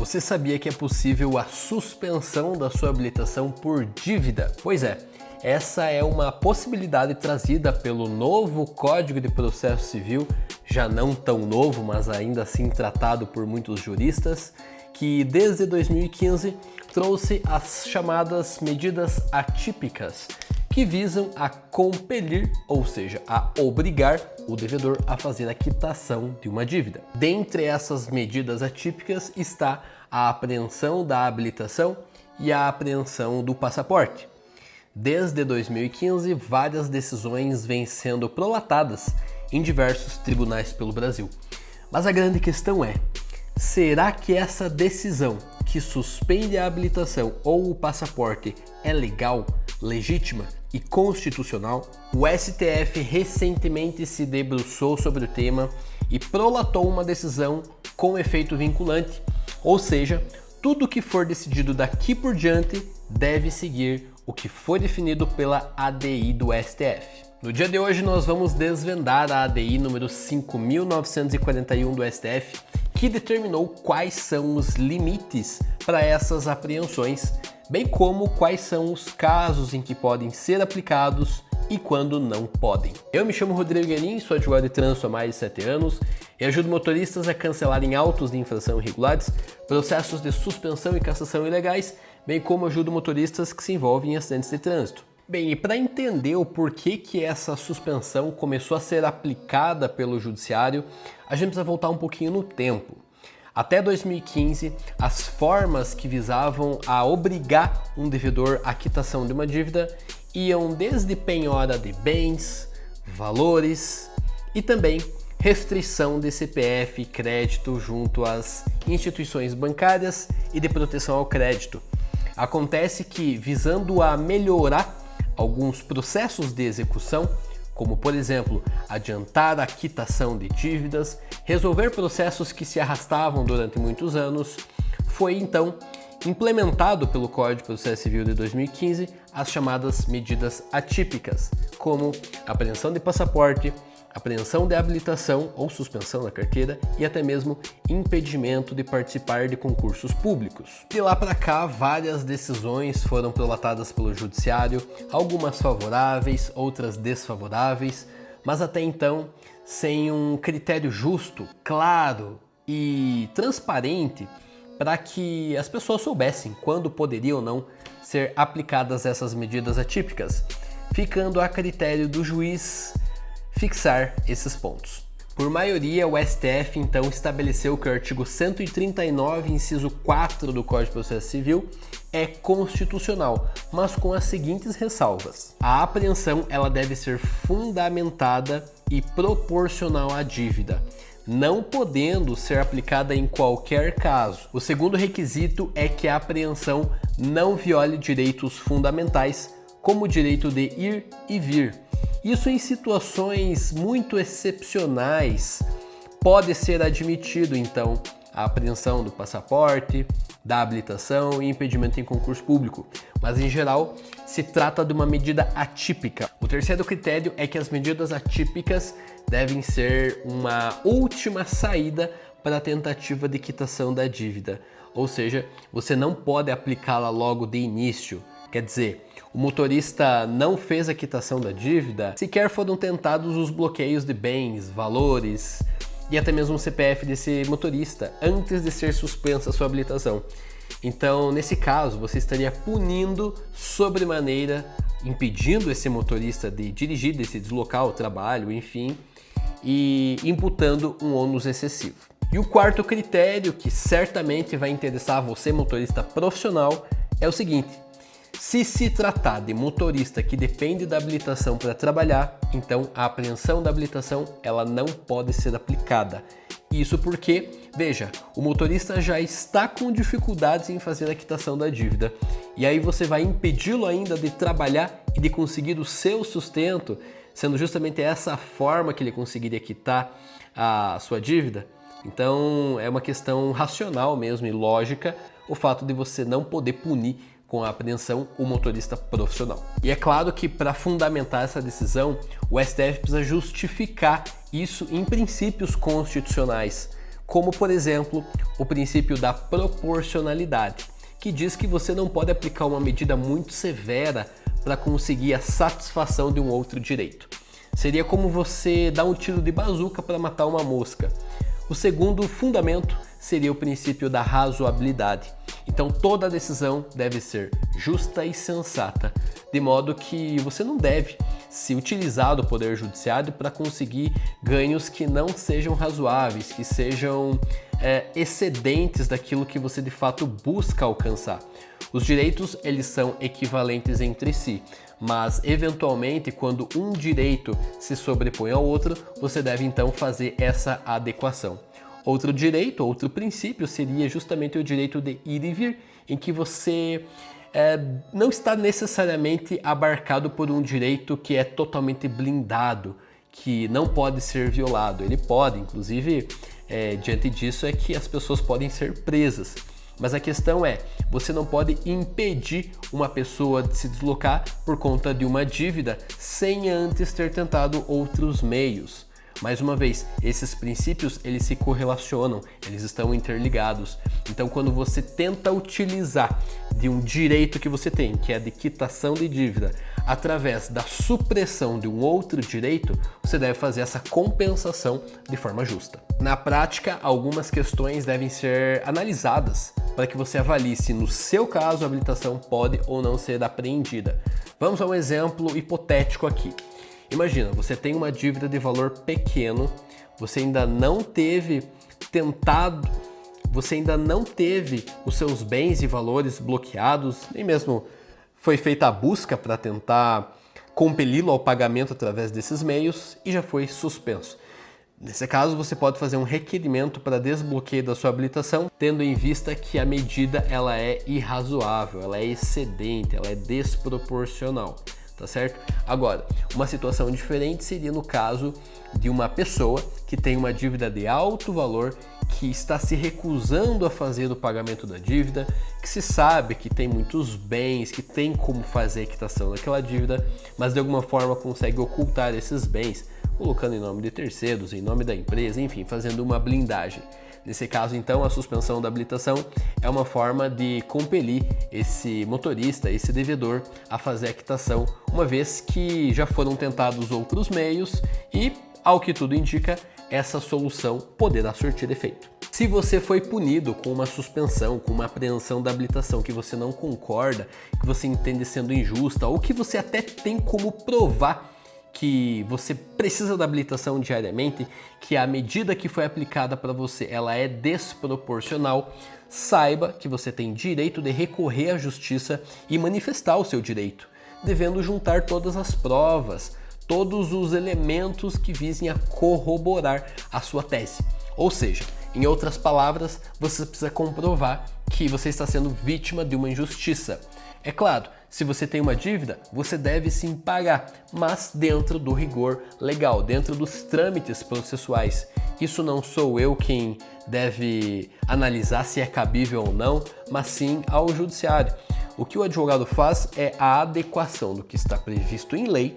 Você sabia que é possível a suspensão da sua habilitação por dívida? Pois é, essa é uma possibilidade trazida pelo novo Código de Processo Civil, já não tão novo, mas ainda assim tratado por muitos juristas, que desde 2015 trouxe as chamadas medidas atípicas, que visam a compelir, ou seja, a obrigar o devedor a fazer a quitação de uma dívida. Dentre essas medidas atípicas está a apreensão da habilitação e a apreensão do passaporte. Desde 2015, várias decisões vêm sendo prolatadas em diversos tribunais pelo Brasil. Mas a grande questão é: será que essa decisão que suspende a habilitação ou o passaporte é legal, legítima e constitucional? O STF recentemente se debruçou sobre o tema e prolatou uma decisão com efeito vinculante, ou seja, tudo que for decidido daqui por diante deve seguir o que foi definido pela ADI do STF. No dia de hoje nós vamos desvendar a ADI número 5.941 do STF, que determinou quais são os limites para essas apreensões, bem como quais são os casos em que podem ser aplicados e quando não podem. Eu me chamo Rodrigo Guerin, sou advogado de trânsito há mais de 7 anos e ajudo motoristas a cancelarem autos de infração irregulares, processos de suspensão e cassação ilegais, bem como ajudo motoristas que se envolvem em acidentes de trânsito. Bem, e para entender o porquê que essa suspensão começou a ser aplicada pelo judiciário, a gente precisa voltar um pouquinho no tempo. Até 2015, as formas que visavam a obrigar um devedor à quitação de uma dívida iam desde penhora de bens, valores e também restrição de CPF e crédito junto às instituições bancárias e de proteção ao crédito. Acontece que, visando a melhorar alguns processos de execução, como por exemplo, adiantar a quitação de dívidas, resolver processos que se arrastavam durante muitos anos, foi então implementado pelo Código de Processo Civil de 2015 as chamadas medidas atípicas, como apreensão de passaporte, apreensão de habilitação ou suspensão da carteira e até mesmo impedimento de participar de concursos públicos. De lá para cá, várias decisões foram prolatadas pelo judiciário, algumas favoráveis, outras desfavoráveis, mas até então sem um critério justo, claro e transparente para que as pessoas soubessem quando poderiam ou não ser aplicadas essas medidas atípicas, ficando a critério do juiz fixar esses pontos. Por maioria, o STF então estabeleceu que o artigo 139, inciso 4 do Código de Processo Civil é constitucional, mas com as seguintes ressalvas. A apreensão ela deve ser fundamentada e proporcional à dívida, não podendo ser aplicada em qualquer caso. O segundo requisito é que a apreensão não viole direitos fundamentais, como o direito de ir e vir. Isso em situações muito excepcionais pode ser admitido, então, a apreensão do passaporte, da habilitação e impedimento em concurso público, mas em geral se trata de uma medida atípica. O terceiro critério é que as medidas atípicas devem ser uma última saída para a tentativa de quitação da dívida, ou seja, você não pode aplicá-la logo de início. Quer dizer, o motorista não fez a quitação da dívida, sequer foram tentados os bloqueios de bens, valores e até mesmo o CPF desse motorista antes de ser suspensa a sua habilitação. Então, nesse caso, você estaria punindo sobremaneira, impedindo esse motorista de dirigir, de se deslocar ao trabalho, enfim, e imputando um ônus excessivo. E o quarto critério, que certamente vai interessar você, motorista profissional, é o seguinte: se se tratar de motorista que depende da habilitação para trabalhar, então a apreensão da habilitação ela não pode ser aplicada. Isso porque, veja, o motorista já está com dificuldades em fazer a quitação da dívida e aí você vai impedi-lo ainda de trabalhar e de conseguir o seu sustento, sendo justamente essa a forma que ele conseguiria quitar a sua dívida. Então é uma questão racional mesmo e lógica o fato de você não poder punir com a apreensão o motorista profissional. E é claro que para fundamentar essa decisão, o STF precisa justificar isso em princípios constitucionais, como por exemplo o princípio da proporcionalidade, que diz que você não pode aplicar uma medida muito severa para conseguir a satisfação de um outro direito. Seria como você dar um tiro de bazuca para matar uma mosca. O segundo fundamento seria o princípio da razoabilidade. Então toda decisão deve ser justa e sensata, de modo que você não deve se utilizar do poder judiciário para conseguir ganhos que não sejam razoáveis, que sejam excedentes daquilo que você de fato busca alcançar. Os direitos, eles são equivalentes entre si, mas eventualmente quando um direito se sobrepõe ao outro, você deve então fazer essa adequação. Outro direito, outro princípio seria justamente o direito de ir e vir, em que você não está necessariamente abarcado por um direito que é totalmente blindado, que não pode ser violado. Ele pode, inclusive, diante disso é que as pessoas podem ser presas. Mas a questão é, você não pode impedir uma pessoa de se deslocar por conta de uma dívida sem antes ter tentado outros meios. Mais uma vez, esses princípios eles se correlacionam, eles estão interligados. Então, quando você tenta utilizar de um direito que você tem, que é a de quitação de dívida, através da supressão de um outro direito, você deve fazer essa compensação de forma justa. Na prática, algumas questões devem ser analisadas para que você avalie se no seu caso a habilitação pode ou não ser apreendida. Vamos a um exemplo hipotético aqui. Imagina, você tem uma dívida de valor pequeno, você ainda não teve os seus bens e valores bloqueados, nem mesmo foi feita a busca para tentar compeli-lo ao pagamento através desses meios e já foi suspenso. Nesse caso, você pode fazer um requerimento para desbloqueio da sua habilitação, tendo em vista que a medida ela é irrazoável, ela é excedente, ela é desproporcional. Tá certo? Agora, uma situação diferente seria no caso de uma pessoa que tem uma dívida de alto valor, que está se recusando a fazer o pagamento da dívida, que se sabe que tem muitos bens, que tem como fazer a quitação daquela dívida, mas de alguma forma consegue ocultar esses bens, colocando em nome de terceiros, em nome da empresa, enfim, fazendo uma blindagem. Nesse caso, então, a suspensão da habilitação é uma forma de compelir esse motorista, esse devedor, a fazer a quitação, uma vez que já foram tentados outros meios e, ao que tudo indica, essa solução poderá surtir efeito. Se você foi punido com uma suspensão, com uma apreensão da habilitação que você não concorda, que você entende sendo injusta, ou que você até tem como provar que você precisa da habilitação diariamente, que a medida que foi aplicada para você ela é desproporcional, saiba que você tem direito de recorrer à justiça e manifestar o seu direito, devendo juntar todas as provas, todos os elementos que visem a corroborar a sua tese. Ou seja, em outras palavras, você precisa comprovar que você está sendo vítima de uma injustiça. É claro, se você tem uma dívida, você deve sim pagar, mas dentro do rigor legal, dentro dos trâmites processuais. Isso não sou eu quem deve analisar se é cabível ou não, mas sim ao judiciário. O que o advogado faz é a adequação do que está previsto em lei,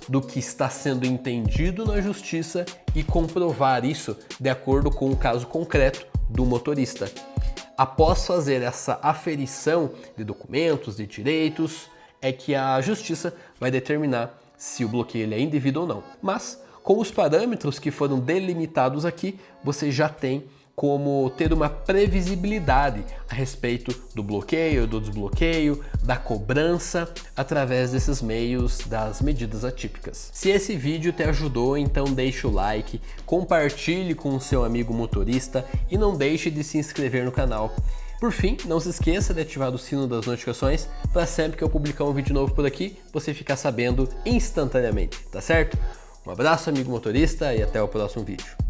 do que está sendo entendido na justiça e comprovar isso de acordo com o caso concreto do motorista. Após fazer essa aferição de documentos, de direitos, é que a justiça vai determinar se o bloqueio ele é indevido ou não. Mas, com os parâmetros que foram delimitados aqui, você já tem como ter uma previsibilidade a respeito do bloqueio, do desbloqueio, da cobrança, através desses meios das medidas atípicas. Se esse vídeo te ajudou, então deixa o like, compartilhe com o seu amigo motorista e não deixe de se inscrever no canal. Por fim, não se esqueça de ativar o sino das notificações para sempre que eu publicar um vídeo novo por aqui, você ficar sabendo instantaneamente, tá certo? Um abraço, amigo motorista, e até o próximo vídeo.